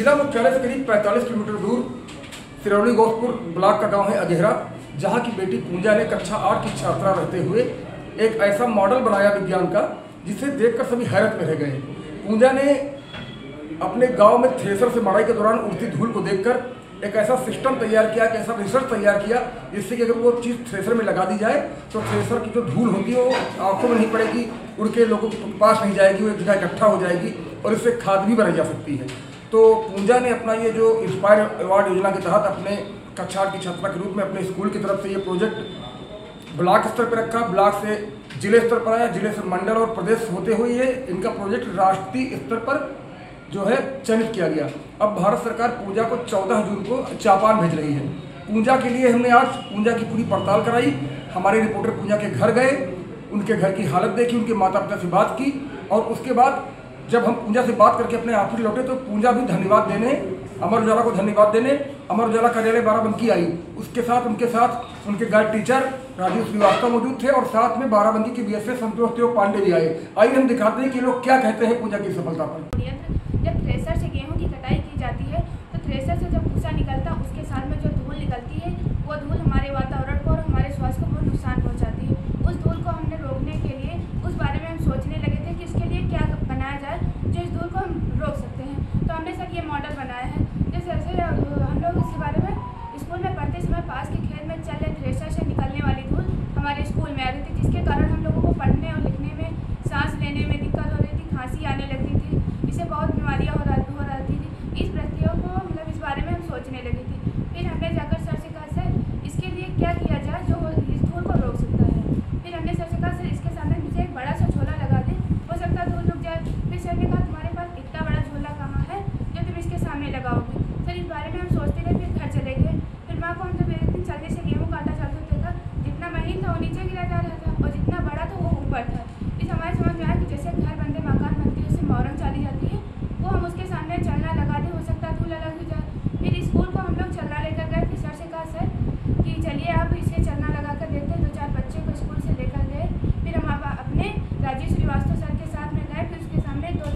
जिला मुख्यालय से करीब 45 किलोमीटर दूर सिरौली गोसपुर ब्लॉक का गांव है अगेहरा, जहां की बेटी पूजा ने कक्षा 8 की छात्रा रहते हुए एक ऐसा मॉडल बनाया विज्ञान का जिसे देखकर सभी हैरत में रह गए। पूजा ने अपने गांव में थ्रेसर से मड़ाई के दौरान उड़ती धूल को देखकर एक ऐसा सिस्टम तैयार किया, एक ऐसा रिसर्च तैयार किया जिससे कि अगर वो चीज़ थ्रेसर में लगा दी जाए तो थ्रेसर की जो धूल होती है वो आंखों में नहीं पड़ेगी, उड़ के लोगों के पास नहीं जाएगी, वो एक जगह इकट्ठा हो जाएगी और इससे खाद भी बनाई जा सकती है। तो पूजा ने अपना ये जो इंस्पायर अवार्ड योजना के तहत अपने कक्षा 8 की छात्रा के रूप में अपने स्कूल की तरफ से ये प्रोजेक्ट ब्लॉक स्तर पर रखा, ब्लॉक से जिले स्तर पर आया, जिले से मंडल और प्रदेश होते हुए ये इनका प्रोजेक्ट राष्ट्रीय स्तर पर जो है चयनित किया गया। अब भारत सरकार पूजा को 14 जून को जापान भेज रही है। पूजा के लिए हमने आज पूजा की पूरी पड़ताल कराई, हमारे रिपोर्टर पूजा के घर गए, उनके घर की हालत देखी, उनके माता पिता से बात की और उसके बाद जब हम पूजा से बात करके अपने ऑफिस लौटे तो पूजा भी धन्यवाद देने, अमर उजाला को धन्यवाद देने अमर उजाला कार्यालय बाराबंकी आई। उसके साथ उनके गाइड टीचर राजीव श्रीवास्तव मौजूद थे और साथ में बाराबंकी के बीएसए संतोष देव पांडे भी आए। आइए हम दिखाते हैं कि लोग क्या कहते हैं पूजा की सफलता पर। जब थ्रेसर से गेहूं की कटाई की जाती है तो थ्रेसर से जब भूसा निकलता है उसके साथ में जो धूल निकलती है वो धूल हमारे वातावरण को और हमारे स्वास्थ्य को बहुत नुकसान पहुंचाती है। उस धूल को हमने रोकने के लिए उस बारे में हम सोचने लगे थे कि इसके लिए क्या बनाया जाए जो इस धूल को हम रोक सकते हैं। तो हमने सर ये मॉडल बनाया है। जैसे हम लोग इसके बारे में स्कूल में पढ़ते समय पास के खेत में चल रहे थ्रेसर से निकलने वाली धूल हमारे स्कूल में आ रही थी, जिसके कारण हम लोगों को पढ़ने और लिखने में, सांस लेने में दिक्कत हो रही थी, खांसी आने लगती थी, इससे बहुत बीमारियाँ हो रहती थी। इस प्रक्रिया को मतलब इस बारे में हम सोचने लगी थी। फिर हमने जाकर सर से कहा सर इसके लिए क्या किया जाए जो इस धूल को रोक सकता है। फिर हमने सर से कहा सर इसके सामने मुझे एक बड़ा सा झोला लगा दें, हो सकता है धूल रुक जाए। फिर सर ने कहा तुम्हारे पास इतना बड़ा झोला कहाँ है जो तुम इसके सामने लगाओगे। सर इस बारे में हम सोचते रहे, फिर घर चले गए। फिर माँ को हम जब एक दिन चलने से गेहूँ काटा चलते था, जितना महीन था वो नीचे गिरा जा रहा था और जितना बड़ा था वो ऊपर था। इस हमारे समझ में आया कि जैसे घर बनते मकान बनती है उससे मोरंग चाली जाती है, वो हम उसके सामने चलना लगा दें, हो सकता है धूल अलग हो जाए। फिर स्कूल को हम लोग चलना लेकर गए। फिर सर से कहा सर कि चलिए आप इसे चलना लगा कर देखते हैं। 2-4 बच्चे को स्कूल से लेकर गए। फिर हम अपने राजीव श्रीवास्तव सर के साथ में गए। फिर उसके सामने दो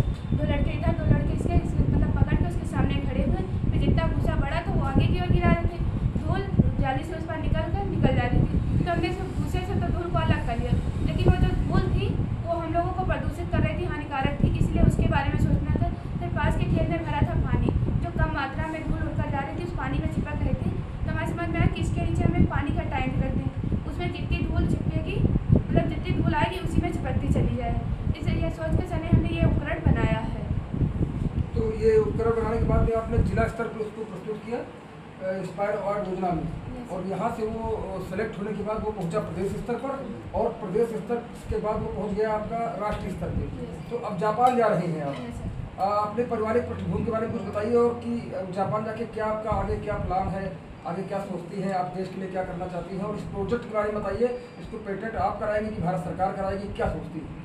लड़के इधर, 2 लड़के इसके मतलब पकड़ के उसके सामने खड़े हुए। फिर जितना भूसा बड़ा था वो आगे की ओर गिरा रहे थे, धूल जाली से उस पर निकल जा रही थी। तो हमने भूसे से तो धूल को अलग कर लिया, लेकिन वो जो धूल थी वो हम लोगों को प्रदूषित कर रही थी, हानिकारक थी, इसलिए उसके बारे में सोचना था। फिर पास के खेत में भरा था पानी, जो कम मात्रा में धूल उड़कर जा रही थी, उस पानी में चिपक रही थी। तो हमारे समझ में आया कि इसके नीचे हमें पानी का टैंक रख दें, उसमें जितनी धूल चिपकेगी मतलब जितनी धूल आएगी उसी में चिपकती चली जाए। इसलिए यह सोच के सर हमने ये उपकरण बनाया है। तो ये उपकरण बनाने के बाद में आपने जिला स्तर पर उसको प्रस्तुत किया इंस्पायर अवार्ड योजना में, और यहाँ से वो सेलेक्ट होने के बाद वो पहुँचा प्रदेश स्तर पर, और प्रदेश स्तर के बाद वो पहुँच गया आपका राष्ट्रीय स्तर पे। तो अब जापान जा रहे हैं आप, अपने पारिवारिक पृष्ठभूमि के बारे में कुछ बताइए और कि जापान जाके क्या आपका आगे क्या प्लान है, आगे क्या सोचती हैं आप, देश के लिए क्या करना चाहती हैं, और इस प्रोजेक्ट के बारे में बताइए। इसको पेटेंट आप कराएंगे कि भारत सरकार कराएगी, क्या सोचती है?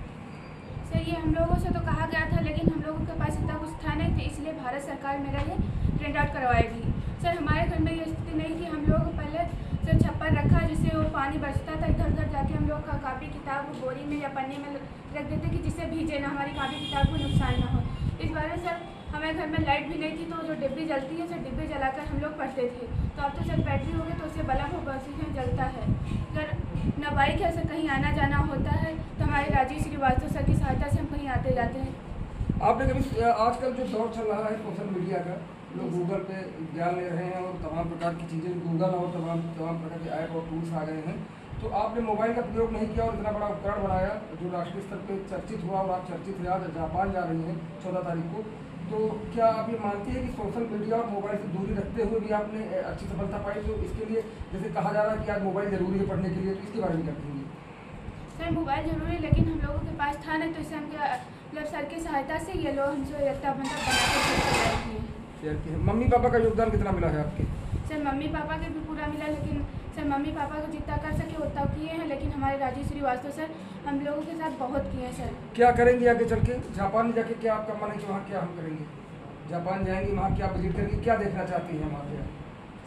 सर ये हम लोगों से तो कहा गया था, लेकिन हम लोगों के पास इतना कुछ था नहीं, तो इसलिए भारत सरकार मेरा ये प्रिंट आउट करवाएगी। सर हमारे घर में ये स्थिति नहीं थी, हम लोग पहले सर छप्पर रखा जिससे वो पानी बरसता था, इधर उधर जाके हम लोग कापी किताब बोरी में या पन्नी में रख देते कि जिससे भीजे ना, हमारी कापी किताब को नुकसान ना हो। इस बारे में सर हमारे घर में लाइट भी नहीं थी, तो जो डिब्बी जलती है सर डिब्बी जलाकर हम लोग पढ़ते थे। तो अब तो सर बैटरी हो गई तो उससे बल्ब होगा, उससे जलता है। सर न बाइक है, सर कहीं आना जाना होता है तो हमारे राजीव श्रीवास्तव सर की सहायता से हम कहीं आते जाते हैं। आपने कभी आजकल जो दौर चल रहा है सोशल मीडिया का, लोग गूगल पे ज्ञान ले रहे हैं और तमाम प्रकार की चीज़ें, गूगल और तमाम प्रकार के ऐप और टूल्स आ गए हैं, तो आपने मोबाइल का प्रयोग नहीं किया और इतना बड़ा उपकरण बनाया जो राष्ट्रीय स्तर पे चर्चित हुआ, और आप चर्चित रहे, आज जापान जा रही हैं 14 तारीख को। तो क्या आप ये मानती है कि सोशल मीडिया और मोबाइल से दूरी रखते हुए भी आपने अच्छी सफलता पाई? तो इसके लिए जैसे कहा जा रहा है कि आज मोबाइल ज़रूरी है पढ़ने के लिए, तो इसके बारे में क्या कहेंगे? सर मोबाइल जरूरी है, लेकिन हम लोगों के पास था नहीं, तो इसे हम मतलब सर की सहायता से ये लोग हमसे एकता मतलब शेयर किए। मम्मी पापा का योगदान कितना मिला है आपके? सर मम्मी पापा के भी पूरा मिला, लेकिन सर मम्मी पापा को जितना कर सके उतना किए हैं, लेकिन हमारे राजीव श्रीवास्तव सर हम लोगों के साथ बहुत किए हैं। सर क्या करेंगे आगे चल के जापान में जाके, क्या आपका मन है कि वहाँ क्या हम करेंगे? जापान जाएंगे, वहाँ क्या विजिट करेंगे, क्या देखना चाहती हैं वहाँ पे?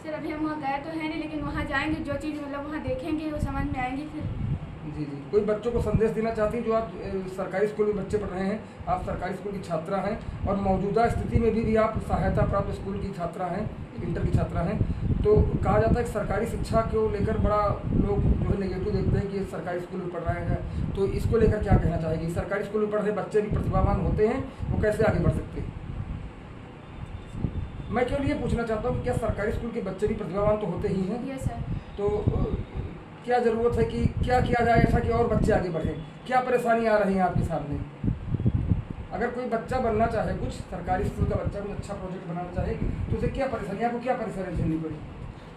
सर अभी हम वहाँ गए तो है नहीं, लेकिन वहाँ जाएंगे, जो चीज़ मतलब वहाँ देखेंगे वो समझ में आएंगी। फिर जी जी, कोई बच्चों को संदेश देना चाहती हैं जो आप सरकारी स्कूल में बच्चे पढ़ रहे हैं, आप सरकारी स्कूल की छात्रा हैं और मौजूदा स्थिति में भी आप सहायता प्राप्त स्कूल की छात्रा हैं, इंटर की छात्रा हैं, तो कहा जाता है कि सरकारी शिक्षा को लेकर बड़ा लोग जो है नेगेटिव देखते हैं कि ये सरकारी स्कूल में पढ़ रहे हैं, तो इसको लेकर क्या कहना चाहेगी? सरकारी स्कूल में पढ़ रहे बच्चे भी प्रतिभावान होते हैं, वो कैसे आगे बढ़ सकते हैं? मैं केवल ये पूछना चाहता हूँ कि क्या सरकारी स्कूल के बच्चे भी प्रतिभावान तो होते ही हैं? Yes sir. तो क्या ज़रूरत है कि क्या किया जाए ऐसा कि और बच्चे आगे बढ़ें? क्या परेशानी आ रही है आपके सामने? अगर कोई बच्चा बनना चाहे, कुछ सरकारी स्कूल का बच्चा कुछ अच्छा प्रोजेक्ट बनाना चाहे, तो उसे क्या परेशानी, आपको क्या परेशानी झेलनी पड़ी?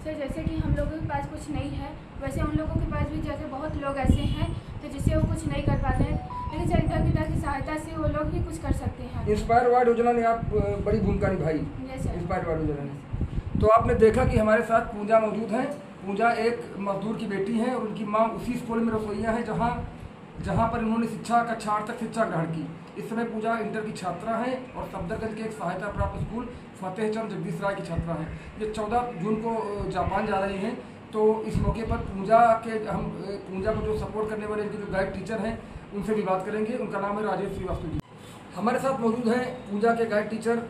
सर जैसे कि हम लोगों के पास कुछ नहीं है, वैसे उन लोगों के पास भी जैसे बहुत लोग ऐसे हैं तो जिससे वो कुछ नहीं कर पाते हैं, लेकिन सर इंटर पिता की सहायता से वो लोग भी कुछ कर सकते हैं। इंस्पायर अवार्ड योजना ने आप बड़ी भूमिका निभाई। Yes sir. इंस्पायर अवार्ड योजना ने, तो आपने देखा कि हमारे साथ पूजा मौजूद हैं। पूजा एक मजदूर की बेटी हैं और उनकी माँ उसी स्कूल में रसोइया हैं जहाँ पर इन्होंने कक्षा 8 तक शिक्षा ग्रहण की। इस समय पूजा इंटर की छात्रा हैं और सफदरगंज के एक सहायता प्राप्त स्कूल फतेहचंद जगदीश राय की छात्रा हैं। ये 14 जून को जापान जा रही हैं, तो इस मौके पर पूजा को जो सपोर्ट करने वाले इनके जो गाइड टीचर हैं उनसे भी बात करेंगे। उनका नाम है राजेश श्रीवास्तव जी। हमारे साथ मौजूद हैं पूजा के गाइड टीचर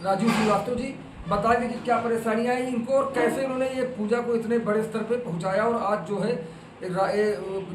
राजीव श्रीवास्तव जी। बता दें कि क्या परेशानियाँ आई इनको और कैसे उन्होंने ये पूजा को इतने बड़े स्तर पे पहुंचाया और आज जो है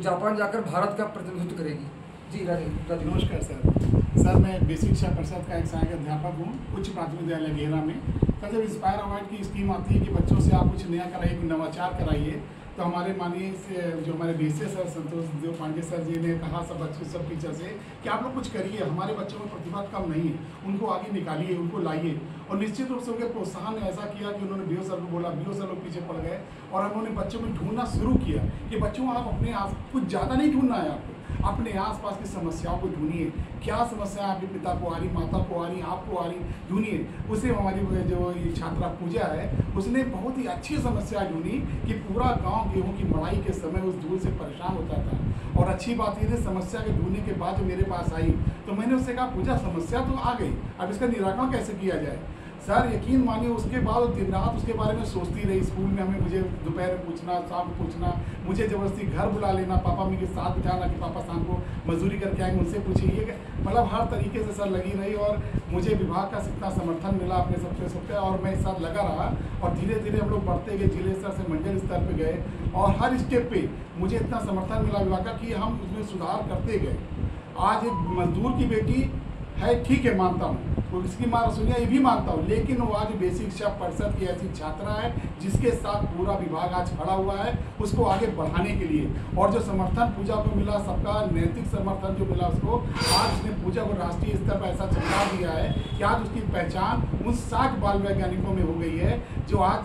जापान जाकर भारत का प्रतिनिधित्व करेगी। जी राजीव। नमस्कार सर। मैं बेसिक शिक्षा परिषद का एक सहायक अध्यापक हूँ उच्च प्राथमिक विद्यालय घेरा में। सर जब इंस्पायर अवार्ड की स्कीम आती है कि बच्चों से आप कुछ नया कराइए, नवाचार कराइए, तो हमारे माननीय जो हमारे बीएसए सर संतोष देव पांडे सर जी ने कहा सब टीचर से कि आप लोग कुछ करिए, हमारे बच्चों में प्रतिभा कम नहीं है, उनको आगे निकालिए, उनको लाइए। और निश्चित रूप से उनके प्रोत्साहन ने ऐसा किया कि उन्होंने बीओ सर को बोला, बीओ सर लोग पीछे पड़ गए और उन्होंने बच्चों में ढूंढना शुरू किया कि बच्चों आप अपने आस कुछ ज़्यादा नहीं ढूंढना है, आपको अपने आसपास की समस्याओं को ढूंढिए। क्या समस्या आपके पिता को आ रही, माता को आ रही, आपको आ रही, ढूंढिए। उसे हमारी जो ये छात्रा पूजा है उसने बहुत ही अच्छी समस्या ढूंढी कि पूरा गांव गेहूं की मड़ाई के समय उस धूल से परेशान होता था। और अच्छी बात ये थी समस्या के ढूंढने के बाद जो मेरे पास आई तो मैंने उससे कहा पूजा समस्या तो आ गई, अब इसका निराकरण कैसे किया जाए? सर यकीन मानिए उसके बाद दिन रात उसके बारे में सोचती रही। स्कूल में हमें मुझे दोपहर में पूछना, शाम को पूछना, मुझे ज़बरदस्ती घर बुला लेना, पापा मेरे साथ बिठाना कि पापा शाम को मजदूरी करके आएंगे, उनसे पूछिए। मतलब हर तरीके से सर लगी रही और मुझे विभाग का इतना समर्थन मिला अपने सबसे और मैं इस साथ लगा रहा और धीरे धीरे हम लोग बढ़ते गए, जिले स्तर से मंडल स्तर पर गए और हर स्टेप पे मुझे इतना समर्थन मिला विभाग का कि हम उसमें सुधार करते गए। आज एक मजदूर की बेटी है, ठीक है मानता हूँ, उसकी माँ रसोइया ये भी मानता हूँ, लेकिन वो आज बेसिक शिक्षा परिषद की ऐसी छात्रा है जिसके साथ पूरा विभाग आज खड़ा हुआ है उसको आगे बढ़ाने के लिए। और जो समर्थन पूजा को मिला, सबका नैतिक समर्थन जो मिला उसको, आज उसने पूजा को राष्ट्रीय स्तर पर ऐसा चमका दिया है कि आज उसकी पहचान उन 60 बाल वैज्ञानिकों में हो गई है जो आज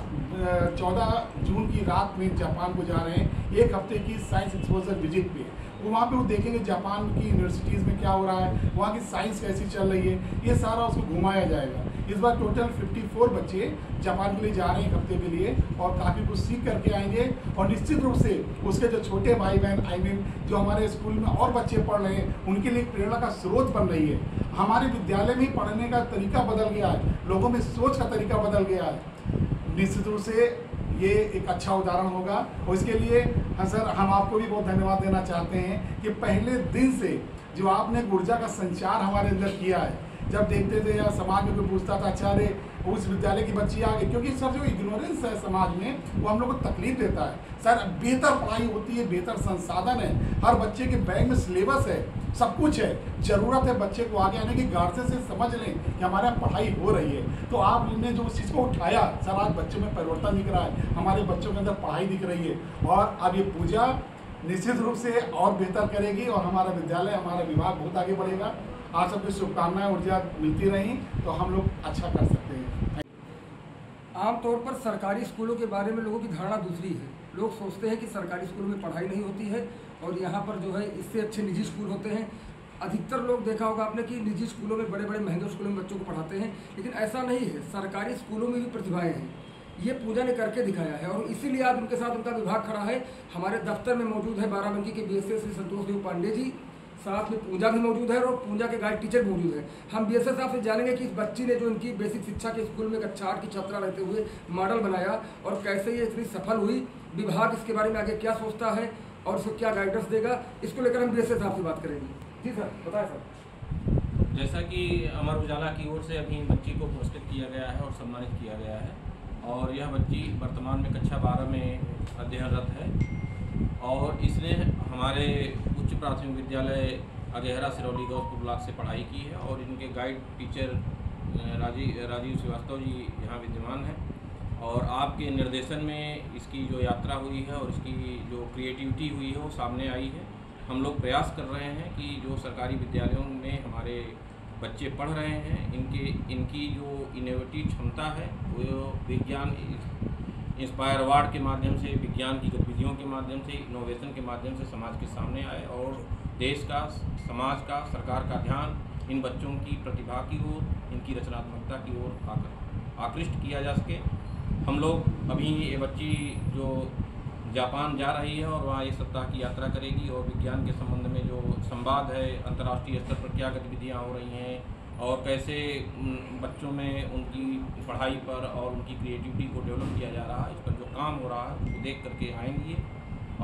14 जून की रात में जापान को जा रहे हैं एक हफ्ते की साइंस एक्सपोजर विजिट पे। वहाँ पे वो देखेंगे जापान की यूनिवर्सिटीज़ में क्या हो रहा है, वहाँ की साइंस कैसी चल रही है, ये सारा उसको घुमाया जाएगा। इस बार टोटल 54 बच्चे जापान के लिए जा रहे हैं एक हफ्ते के लिए और काफ़ी कुछ सीख करके आएंगे। और निश्चित रूप से उसके जो छोटे भाई बहन जो हमारे स्कूल में और बच्चे पढ़ रहे हैं उनके लिए प्रेरणा का स्रोत बन रही है। हमारे विद्यालय में ही पढ़ने का तरीका बदल गया है, लोगों में सोच का तरीका बदल गया है। निश्चित रूप से ये एक अच्छा उदाहरण होगा और इसके लिए सर हम आपको भी बहुत धन्यवाद देना चाहते हैं कि पहले दिन से जो आपने ऊर्जा का संचार हमारे अंदर किया है। जब देखते थे या समाज में कोई पूछता था अच्छा अरे उस विद्यालय की बच्ची आ गई, क्योंकि सर जो इग्नोरेंस है समाज में वो हम लोग को तकलीफ देता है। सर बेहतर पढ़ाई होती है, बेहतर संसाधन है, हर बच्चे के बैग में सिलेबस है, सब कुछ है। ज़रूरत है बच्चे को आगे आने की, गार्जियन से समझ लें कि हमारे यहाँ पढ़ाई हो रही है। तो आपने जो उस चीज़ को उठाया सर, आज बच्चों में परिवर्तन दिख रहा है, हमारे बच्चों के अंदर पढ़ाई दिख रही है। और अब ये पूजा निश्चित रूप से और बेहतर करेगी और हमारा विद्यालय, हमारा विभाग बहुत आगे बढ़ेगा। आप सबकी शुभकामनाएं, ऊर्जा मिलती रही तो हम लोग अच्छा कर सकते हैं। आमतौर पर सरकारी स्कूलों के बारे में लोगों की धारणा दूसरी है। लोग सोचते हैं कि सरकारी स्कूलों में पढ़ाई नहीं होती है और यहाँ पर जो है इससे अच्छे निजी स्कूल होते हैं। अधिकतर लोग देखा होगा आपने कि निजी स्कूलों में बड़े बड़े महंगे स्कूलों में बच्चों को पढ़ाते हैं, लेकिन ऐसा नहीं है। सरकारी स्कूलों में भी प्रतिभाएं हैं, ये पूजा ने करके दिखाया है और इसीलिए आज उनके साथ उनका विभाग खड़ा है। हमारे दफ्तर में मौजूद है बाराबंकी के बीएसए श्री संतोष देव पांडे जी, साथ में पूजा भी मौजूद है और पूजा के गाइड टीचर मौजूद है। हम बीएसए साहब से जानेंगे कि इस बच्ची ने जो इनकी बेसिक शिक्षा के स्कूल में कक्षा 8 की छात्रा रहते हुए मॉडल बनाया और कैसे ये इतनी सफल हुई, विभाग इसके बारे में आगे क्या सोचता है और उसको क्या गाइडेंस देगा, इसको लेकर हम बीएसए साहब से बात करेंगे। जी सर, बताएं सर। जैसा कि अमर उजाला की ओर से अभी बच्ची को पुरस्कृत किया गया है और सम्मानित किया गया है, और यह बच्ची वर्तमान में कक्षा 12 में अध्ययनरत है और इसने हमारे उच्च प्राथमिक विद्यालय अगेहरा सिरौली गौसपुर ब्लॉक से पढ़ाई की है और इनके गाइड टीचर राजीव श्रीवास्तव जी यहाँ विद्यमान हैं। और आपके निर्देशन में इसकी जो यात्रा हुई है और इसकी जो क्रिएटिविटी हुई है वो सामने आई है। हम लोग प्रयास कर रहे हैं कि जो सरकारी विद्यालयों में हमारे बच्चे पढ़ रहे हैं इनकी जो इनोवेटिव क्षमता है वो विज्ञान इंस्पायर अवार्ड के माध्यम से, विज्ञान की गतिविधियों के माध्यम से, इनोवेशन के माध्यम से समाज के सामने आए और देश का, समाज का, सरकार का ध्यान इन बच्चों की प्रतिभा की ओर, इनकी रचनात्मकता की ओर आकृष्ट किया जा सके। हम लोग अभी ये बच्ची जो जापान जा रही है और वहाँ 1 सप्ताह की यात्रा करेगी और विज्ञान के संबंध में जो संवाद है, अंतर्राष्ट्रीय स्तर पर क्या गतिविधियाँ हो रही हैं और कैसे बच्चों में उनकी पढ़ाई पर और उनकी क्रिएटिविटी को डेवलप किया जा रहा है, इस पर जो काम हो रहा है उसको देख करके आएंगी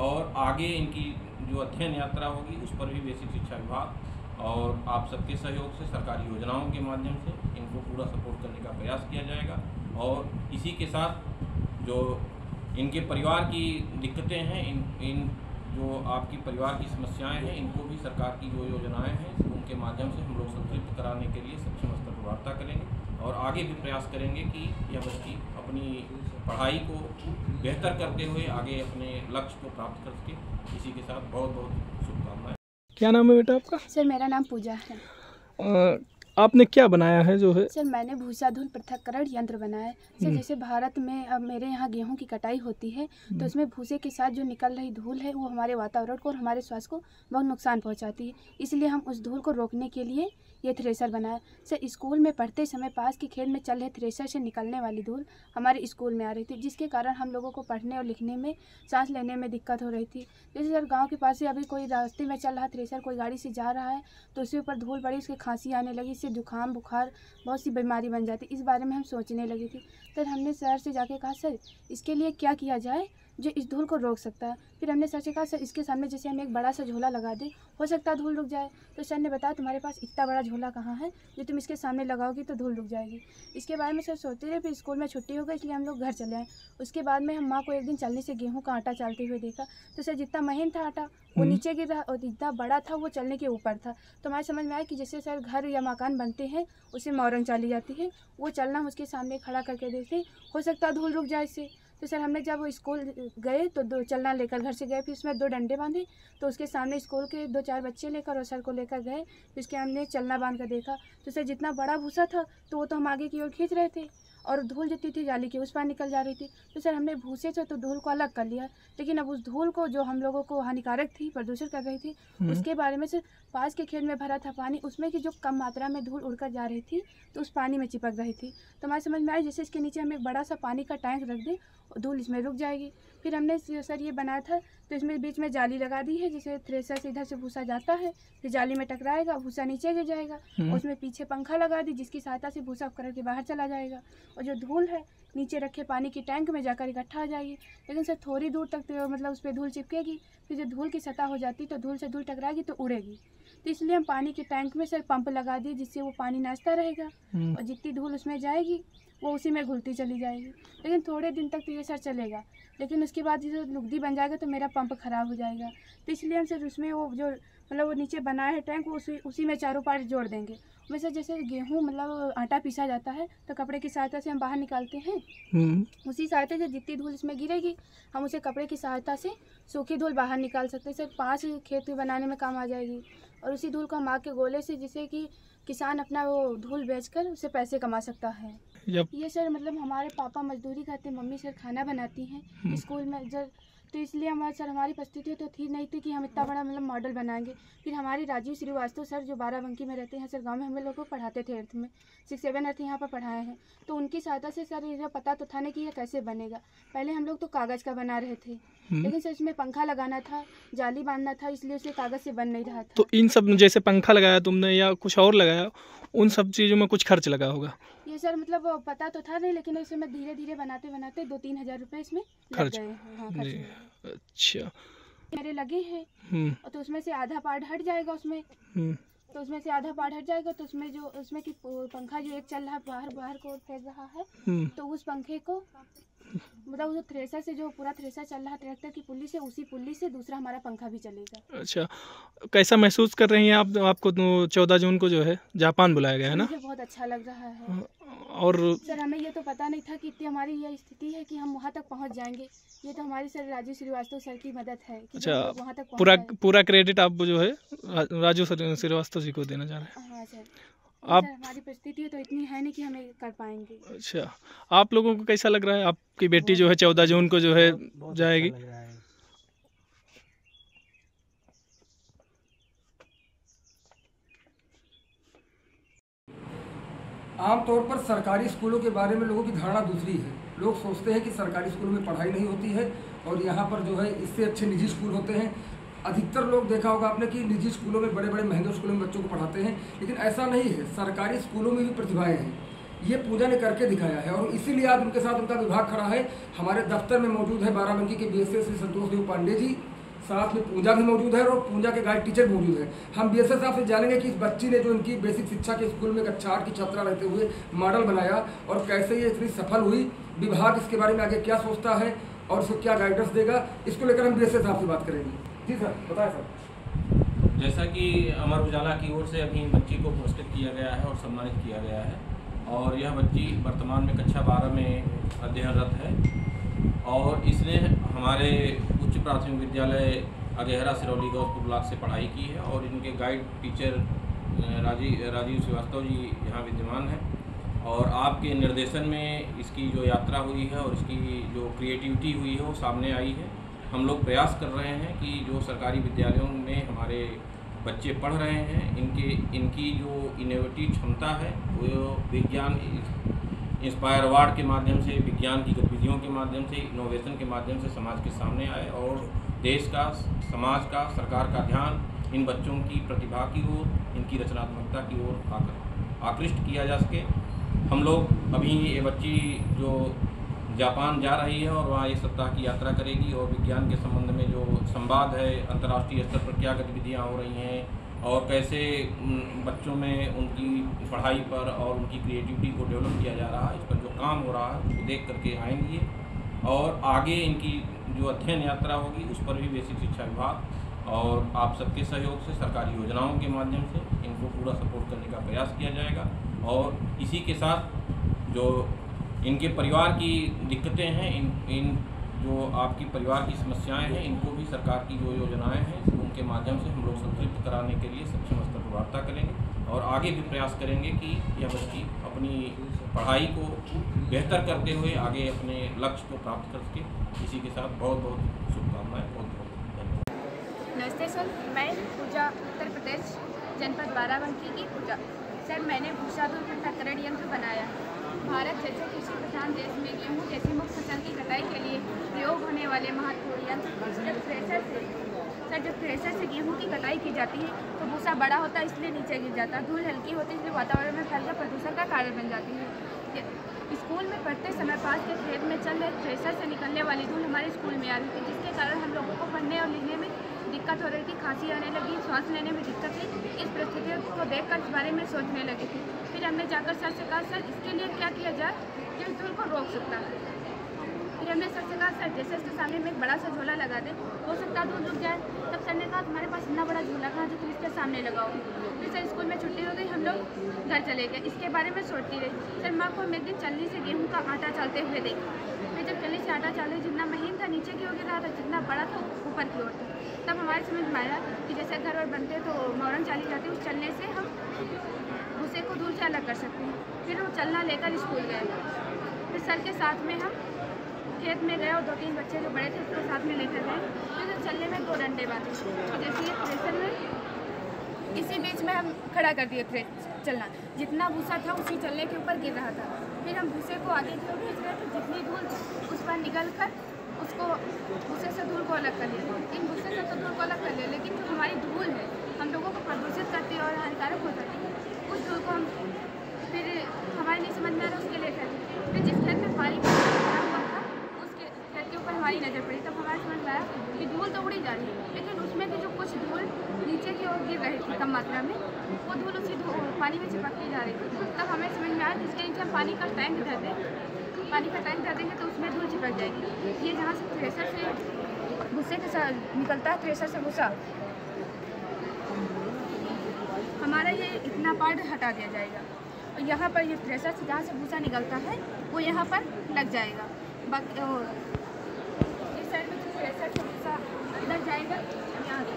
और आगे इनकी जो अध्ययन यात्रा होगी उस पर भी बेसिक शिक्षा विभाग और आप सबके सहयोग से, सरकारी योजनाओं के माध्यम से इनको पूरा सपोर्ट करने का प्रयास किया जाएगा। और इसी के साथ जो इनके परिवार की दिक्कतें हैं, इन जो आपकी परिवार की समस्याएं हैं, इनको भी सरकार की जो योजनाएं हैं उनके माध्यम से हम लोग संतृप्त कराने के लिए सक्षम स्तर पर वार्ता करेंगे और आगे भी प्रयास करेंगे कि यह बच्ची अपनी पढ़ाई को बेहतर करते हुए आगे अपने लक्ष्य को प्राप्त कर सके। इसी के साथ बहुत बहुत शुभकामनाएं। क्या नाम है बेटा आपका? सर मेरा नाम पूजा है। आपने क्या बनाया है जो है? सर मैंने भूसा धूल पृथक्करण यंत्र बनाया है। सर जैसे भारत में अब मेरे यहाँ गेहूं की कटाई होती है तो उसमें भूसे के साथ जो निकल रही धूल है वो हमारे वातावरण को और हमारे स्वास्थ्य को बहुत नुकसान पहुंचाती है, इसलिए हम उस धूल को रोकने के लिए ये थ्रेसर बनाया। सर स्कूल में पढ़ते समय पास के खेत में चल रहे थ्रेसर से निकलने वाली धूल हमारे स्कूल में आ रही थी, जिसके कारण हम लोगों को पढ़ने और लिखने में, सांस लेने में दिक्कत हो रही थी। जैसे सर गांव के पास से अभी कोई रास्ते में चल रहा थ्रेसर, कोई गाड़ी से जा रहा है तो उसके ऊपर धूल पड़ी, उसके खांसी आने लगी, इससे जुकाम बुखार बहुत सी बीमारी बन जाती। इस बारे में हम सोचने लगी थी। सर हमने सर से जाके कहा सर इसके लिए क्या किया जाए जो इस धूल को रोक सकता है। फिर हमने सर से कहा सर इसके सामने जैसे हम एक बड़ा सा झोला लगा दें, हो सकता है धूल रुक जाए। तो सर ने बताया तुम्हारे पास इतना बड़ा झोला कहाँ है जो तुम इसके सामने लगाओगी तो धूल रुक जाएगी। इसके बारे में सर सोचते रहे। फिर स्कूल में छुट्टी हो गई इसलिए हम लोग घर चले आए। उसके बाद में हम माँ को एक दिन चलने से गेहूँ का आटा चालते हुए देखा तो सर जितना महीन था आटा वो नीचे गिर रहा और जितना बड़ा था वो चलने के ऊपर था। तो हमारे समझ में आया कि जैसे सर घर या मकान बनते हैं उससे मौरंग चाली जाती है, वो चलना हम उसके सामने खड़ा करके देखते, हो सकता है धूल रुक जाए इससे। तो सर हमने जब स्कूल गए तो 2 चलना लेकर घर से गए, फिर उसमें 2 डंडे बांधे तो उसके सामने स्कूल के 2-4 बच्चे लेकर और सर को लेकर गए, फिर उसके हमने चलना बांध कर देखा तो सर जितना बड़ा भूसा था तो वो तो हम आगे की ओर खींच रहे थे और धूल जितनी थी जाली की उस पार निकल जा रही थी। तो सर हमने भूसे से तो धूल को अलग कर लिया, लेकिन अब उस धूल को जो हम लोगों को हानिकारक थी, प्रदूषित कर रही थी, उसके बारे में सर पास के खेत में भरा था पानी, उसमें की जो कम मात्रा में धूल उड़कर जा रही थी तो उस पानी में चिपक रही थी। तो हमारे समझ में आया जैसे इसके नीचे हम एक बड़ा सा पानी का टैंक रख दें और धूल इसमें रुक जाएगी। फिर हमने सर ये बनाया था तो इसमें बीच में जाली लगा दी है, जैसे थ्रेसर से इधर से भूसा जाता है फिर जाली में टकराएगा, भूसा नीचे गिर जाएगा। उसमें पीछे पंखा लगा दी जिसकी सहायता से भूसा उपकरण के बाहर चला जाएगा और जो धूल है नीचे रखे पानी की टैंक में जाकर इकट्ठा हो जाएगी। लेकिन सर थोड़ी दूर तक तो मतलब उस पर धूल चिपकेगी, फिर जब धूल की सतह हो जाती तो धूल से धूल टकराएगी तो उड़ेगी। तो इसलिए हम पानी के टैंक में सर पंप लगा दिए जिससे वो पानी नाचता रहेगा और जितनी धूल उसमें जाएगी वो उसी में घुलती चली जाएगी। लेकिन थोड़े दिन तक तो ये सर चलेगा, लेकिन उसके बाद जैसे लुगदी बन जाएगा तो मेरा पंप ख़राब हो जाएगा। तो इसलिए हम सर उसमें वो जो मतलब वो नीचे बनाया है टैंक वो उसी में चारों पार्ट जोड़ देंगे। उसमें सर जैसे गेहूँ मतलब आटा पीसा जाता है तो कपड़े की सहायता से हम बाहर निकालते हैं, उसी सहायता से जितनी धूल इसमें गिरेगी हम उसे कपड़े की सहायता से सूखी धूल बाहर निकाल सकते हैं। सर 5 खेत बनाने में काम आ जाएगी और उसी धूल को हम आग के गोले से जिससे कि किसान अपना वो धूल बेचकर उससे पैसे कमा सकता है। ये सर मतलब हमारे पापा मजदूरी करते हैं, मम्मी सर खाना बनाती हैं स्कूल में जब, तो इसलिए हमारी परिस्थिति तो थी नहीं थी कि हम इतना बड़ा मतलब मॉडल बनाएंगे। फिर हमारे राजीव श्रीवास्तव सर जो बाराबंकी में रहते हैं सर गांव में, हम लोग को पढ़ाते थे 8th में, 6-7 अर्थ यहाँ पर पढ़ाए हैं। तो उनकी सहायता से सर ये पता तो था नहीं कि ये कैसे बनेगा। पहले हम लोग तो कागज़ का बना रहे थे, लेकिन सर इसमें पंखा लगाना था, जाली बांधना था, इसलिए उसे कागज़ से बन नहीं रहा था। तो इन सब जैसे पंखा लगाया तुमने या कुछ और लगाया, उन सब चीज़ों में कुछ खर्च लगा होगा? ये सर मतलब पता तो था नहीं, लेकिन इसे मैं धीरे धीरे बनाते बनाते 2-3 हज़ार रुपये इसमें लग गए। हाँ, अच्छा, मेरे लगे हैं और तो उसमें से आधा पार्ट हट जाएगा उसमें, तो उसमें से आधा पार्ट हट जाएगा तो उसमें जो उसमें की पंखा जो एक चल रहा है बाहर को फेर रहा है, तो उस पंखे को मतलब उस थ्रेसर से जो पूरा थ्रेसर चल रहा है ट्रैक्टर की पुल्ली से, उसी पुल्ली से दूसरा हमारा पंखा भी चलेगा। अच्छा, कैसा महसूस कर रही हैं आप? आपको 14 जून को जो है जापान बुलाया गया है ना? मुझे बहुत अच्छा लग रहा है। और सर हमें ये तो पता नहीं था कि इतनी हमारी यह स्थिति है कि हम वहाँ तक पहुँच जाएंगे। ये तो हमारी सर राजू श्रीवास्तव सर की मदद है कि अच्छा, वहाँ तक पूरा क्रेडिट आप जो है राजू श्रीवास्तव जी को देना चाह रहे हैं? हाँ सर, आप हमारी परिस्थिति तो इतनी है नहीं कि हमें कर पाएंगे। अच्छा, आप लोगों को कैसा लग रहा है? आपकी बेटी जो है 14 जून को जो है जाएगी। आमतौर पर सरकारी स्कूलों के बारे में लोगों की धारणा दूसरी है। लोग सोचते हैं कि सरकारी स्कूलों में पढ़ाई नहीं होती है और यहाँ पर जो है इससे अच्छे निजी स्कूल होते हैं। अधिकतर लोग देखा होगा आपने कि निजी स्कूलों में बड़े बड़े महंगे स्कूलों में बच्चों को पढ़ाते हैं, लेकिन ऐसा नहीं है। सरकारी स्कूलों में भी प्रतिभाएं हैं, ये पूजा ने करके दिखाया है और इसीलिए आज उनके साथ उनका विभाग खड़ा है। हमारे दफ्तर में मौजूद है बाराबंकी के बीएसएस श्री संतोष देव पांडे जी, साथ में पूजा भी मौजूद है और पूजा के गाइड टीचर मौजूद है। हम बीएसएस साहब से जानेंगे कि इस बच्ची ने जो इनकी बेसिक शिक्षा के स्कूल में कक्षा 8 की छात्रा रहते हुए मॉडल बनाया और कैसे ये इतनी सफल हुई, विभाग इसके बारे में आगे क्या सोचता है और उसको क्या गाइडेंस देगा, इसको लेकर हम बीएसएस साहब से बात करेंगे। जी सर, बताएं सर। जैसा कि अमर उजाला की ओर से अभी बच्ची को पुरस्कृत किया गया है और सम्मानित किया गया है, और यह बच्ची वर्तमान में कक्षा 12 में अध्ययनरत है और इसने हमारे उच्च प्राथमिक विद्यालय अगेहरा सिरौली गौसपुर ब्लॉक से पढ़ाई की है और इनके गाइड टीचर राजीव श्रीवास्तव जी यहाँ विद्यमान हैं और आपके निर्देशन में इसकी जो यात्रा हुई है और इसकी जो क्रिएटिविटी हुई है वो सामने आई है। हम लोग प्रयास कर रहे हैं कि जो सरकारी विद्यालयों में हमारे बच्चे पढ़ रहे हैं इनकी जो इनोवेटिव क्षमता है वो विज्ञान इंस्पायर अवार्ड के माध्यम से, विज्ञान की गतिविधियों के माध्यम से, इनोवेशन के माध्यम से समाज के सामने आए और देश का, समाज का, सरकार का ध्यान इन बच्चों की प्रतिभा की ओर, इनकी रचनात्मकता की ओर आकृष्ट किया जा सके। हम लोग अभी ये बच्ची जो जापान जा रही है और वहाँ एक सप्ताह की यात्रा करेगी और विज्ञान के संबंध में जो संवाद है, अंतर्राष्ट्रीय स्तर पर क्या गतिविधियाँ हो रही हैं और कैसे बच्चों में उनकी पढ़ाई पर और उनकी क्रिएटिविटी को डेवलप किया जा रहा है, इस पर जो काम हो रहा है उसको देख करके आएंगी और आगे इनकी जो अध्ययन यात्रा होगी उस पर भी बेसिक शिक्षा विभाग और आप सबके सहयोग से, सरकारी योजनाओं के माध्यम से इनको पूरा सपोर्ट करने का प्रयास किया जाएगा। और इसी के साथ जो इनके परिवार की दिक्कतें हैं, इन जो आपकी परिवार की समस्याएं हैं, इनको भी सरकार की जो योजनाएं हैं उनके माध्यम से हम लोग संतृप्त कराने के लिए सक्षम स्तर पर वार्ता करेंगे और आगे भी प्रयास करेंगे कि यह बच्ची अपनी पढ़ाई को बेहतर करते हुए आगे अपने लक्ष्य को प्राप्त कर सके। इसी के साथ बहुत बहुत शुभकामनाएं, बहुत बहुत धन्यवाद। नमस्ते सर, मैं पूजा, उत्तर प्रदेश जनपद बाराबंकी की पूजा। सर मैंने भूसाधुर पृथक्करण यंत्र बनाया है। भारत जैसे कृषि प्रधान देश में गेहूँ जैसी मुख्य फसल की कटाई के लिए प्रयोग होने वाले महत्वपूर्ण यंत्र जब थ्रेसर से गेहूँ की कटाई की जाती है तो भूसा बड़ा होता है, इसलिए नीचे गिर जाता है। धूल हल्की होती है, इसलिए वातावरण में फैलकर प्रदूषण का कारण बन जाती है। स्कूल में पढ़ते समय पास के खेत में चल रहे थ्रेसर से निकलने वाली धूल हमारे स्कूल में आ रही थी, जिसके कारण हम लोगों को पढ़ने और लिखने में दिक्कत हो रही थी, खांसी आने लगी, सांस लेने में दिक्कत थी। इस परिस्थितियों को देखकर इस बारे में सोचने लगी थी। फिर हमने जाकर सर से कहा, सर इसके लिए क्या किया जाए कि इस धूल को रोक सकता है। फिर हमने सर से कहा, सर जैसे इसके सामने में एक बड़ा सा झोला लगा दे, हो सकता है धूल रुक जाए। तब सर ने कहा, तुम्हारे पास इतना बड़ा झोला कहाँ जो तुम इसके सामने लगाओ। फिर सर स्कूल में छुट्टी हो गई, हम लोग घर चले गए। इसके बारे में सोचती रही। सर माँ को हम एक दिन चलनी से गेहूँ का आटा चालते हुए देखा। फिर जब चलनी से आटा चाले, जितना महीन था नीचे की ओर गिर रहा था, जितना बड़ा था ऊपर की ओर था। तब हमारे समझ में आया कि जैसे घर और बनते तो मौरन चाली जाती है, उस चलने से हम भूसे को धूल से अलग कर सकते हैं। फिर हम चलना लेकर स्कूल गए। फिर सर के साथ में हम खेत में गए और 2-3 बच्चे जो बड़े थे उसको साथ में लेकर गए। फिर चलने में 2 डंडे बांधे, तो जैसे ये थ्रेसर में इसी बीच में हम खड़ा कर दिए चलना। जितना भूसा था उसी चलने के ऊपर गिर रहा था। फिर हम भूसे को आगे की ओर भेज रहे थे, जितनी धूल थी उस पर निकल कर उसको भूसे से धूल को अलग कर लिया। इन भूसे से तो धूल को अलग कर लिया, लेकिन जो हमारी धूल है हम लोगों को प्रदूषित करती है और हानिकारक हो जाती है, उस धूल को हम फिर हमारे नहीं समझ में आ रहा उसके लिए करते। फिर जिस खेत में पानी खड़ा हुआ था उसके खेत के ऊपर हमारी नज़र पड़ी, तब हमारे समझ में आया कि धूल तो उड़ी जा रही है। कुछ धूल नीचे की ओर गिर रही थी कम मात्रा में, वो धूल उसी पानी में चिपकती जा रही थी। तब हमें समझ में आया कि इसके नीचे हम पानी का टैंक धर दें, पानी का टैंक धर देंगे तो उसमें धूल चिपक जाएगी। ये जहाँ से थ्रेसर से भूसे के साथ निकलता है, थ्रेसर से भूसा, हमारा ये इतना पार्ट हटा दिया जाएगा और यहाँ पर ये थ्रेसर से जहाँ से भूसा निकलता है वो यहाँ पर लग जाएगा। बाकी इस साइड में थ्रेसर से भूसा अंदर जाएगा, यहाँ से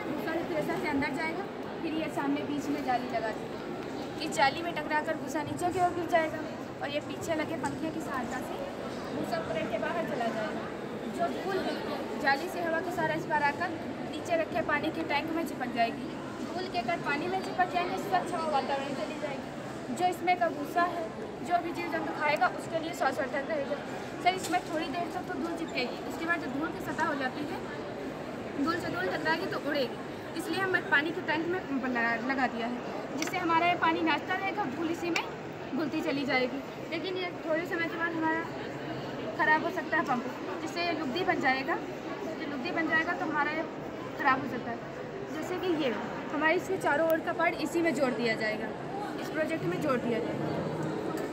भूसा थ्रेसर से अंदर जाएगा, फिर ये सामने बीच में जाली लगा दी। इस जाली में टकरा कर भूसा नीचे की ओर गिर जाएगा और ये पीछे लगे पंखे की सहायता से भूसा पलट के बाहर चला जाएगा। जो धूल है जाली से हवा के सारा इस बार आकर नीचे रखे पानी के टैंक में चिपक जाएगी। धूल के कण पानी में चिपक जाएंगे, स्वच्छ हवा वातावरण चली जाएगी। जो इसमें का भूसा है, जो भी जीव जंतु खाएगा उसके लिए श्वासवर्धक रहेगा। सर इसमें थोड़ी देर तक तो धूल चिपकेगी, उसके बाद जब धूल की सतह हो जाती है, धूल से धूल टकराएगी तो उड़ेगी। इसलिए हमने पानी के टैंक में लगा दिया है, जिससे हमारा ये पानी नाचता रहेगा, धूल इसी में घुलती चली जाएगी। लेकिन ये थोड़े समय के बाद हमारा ख़राब हो सकता है पंप, जिससे ये लुगदी बन जाएगा। जो लुगदी बन जाएगा तो हमारा ये ख़राब हो सकता है। जैसे कि ये हमारे इसके चारों ओर का पार्ट इसी में जोड़ दिया जाएगा, इस प्रोजेक्ट में जोड़ दिया जाएगा।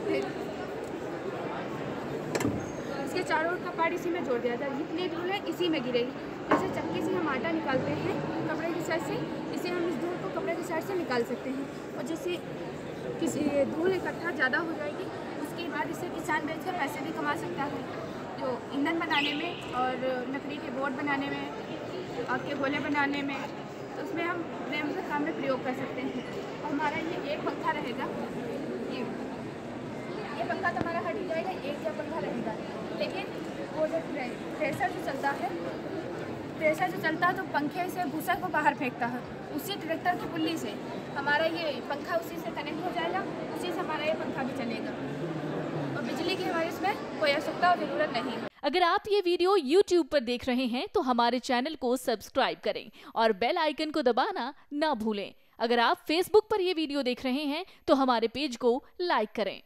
फिर इसके चारों ओर का पार्ट इसी में जोड़ दिया जाएगा। जितनी धूल है इसी में गिरेगी। जैसे चक्की से हम आटा निकालते हैं कपड़े की साइड से, इसे हम इस धूल को कपड़े की साइड से निकाल सकते हैं। और जैसे किसी धूल इकट्ठा ज़्यादा हो जाएगी, उसके बाद इसे किसान बेचकर पैसे भी कमा सकता है, जो ईंधन बनाने में और लकड़ी के बोर्ड बनाने में, आग के गोले बनाने में, तो उसमें हम प्रेम से काम में प्रयोग कर सकते हैं। और हमारा ये एक पंखा रहेगा, ये पंखा तो हमारा हट ही जाएगा, एक या पंखा रहेगा। लेकिन वो जो थ्रेसर जो चलता है, थ्रेसर जो चलता है तो पंखे से भूसा को बाहर फेंकता है, उसी ट्रैक्टर की पुल्ली से हमारा ये पंखा उसी से कनेक्ट हो जाएगा, उसी से हमारा ये पंखा भी चलेगा और बिजली की हमारी इसमें कोई आवश्यकता और ज़रूरत नहीं है। अगर आप ये वीडियो YouTube पर देख रहे हैं तो हमारे चैनल को सब्सक्राइब करें और बेल आइकन को दबाना ना भूलें। अगर आप Facebook पर ये वीडियो देख रहे हैं तो हमारे पेज को लाइक करें।